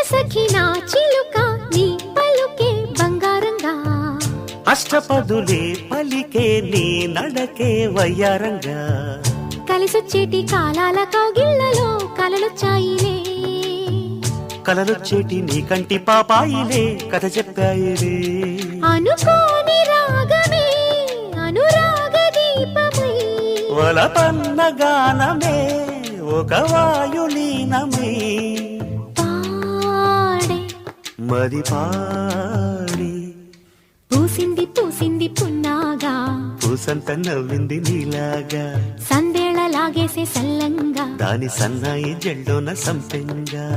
సఖి నా చిలుక నీ పలుకే బంగారంగా అష్టపదులే పలికే నీ నడకే వయ్యారంగా కలిసొచ్చేటి కాలాల కౌగిళ్లలో కలలొచ్చాయిలే కలలొచ్చేటి నీ కంటి పాపాయిలే కథ చెప్పాయిలే అనుకోని రాగమే అనురాగ దీపమై వలపన్న గానమే ఒక వాయులీనమై పాడే మది పాడి పూసింది పూసింది పున్నాగా పూసంత నవ్వింది నీలాగా సందేళ లాగేసే సల్లంగా దాని సన్నాయి జెండోన సంపెంగా